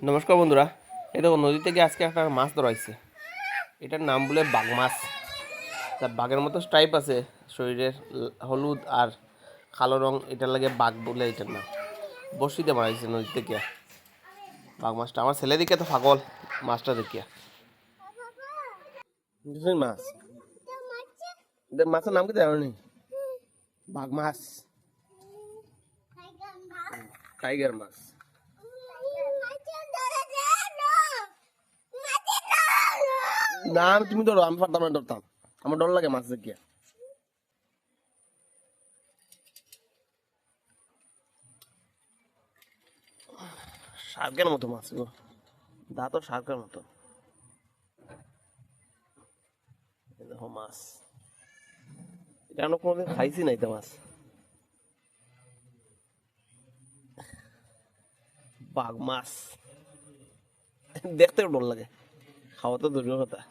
নমস্কার বন্ধুরা, এই দেখো নদী থেকে আজকে একটা মাছ ধরা হয়েছে। এটার নাম বলে বাঘ মাছ। তা বাঘের মতো স্ট্রাইপ আছে শরীরের, হলুদ আর কালো রং, এটার লাগে বাঘ বলে এটার নাম। বড়শিতে মারা হয়েছে নদী থেকে বাঘ মাছটা। আমার ছেলে দিকে তো পাগল মাছটা দেখিয়া। বুঝলি মাছ, মাছের নাম কি জানি? বাঘ মাছ, টাইগার মাছ। না তুমি ধরো, আমি পারতাম না, ধরতাম। আমার ডর লাগে মাছ দেখিয়া। শার্কের মতো মাছ গো, দাঁতও শার্কের মতো। দেখো মাছ, এটা আমরা কোনোদিন খাইছি না। এটা মাছ বাঘ মাছ দেখতেও ডর লাগে, খাওয়া তো দূরের কথা।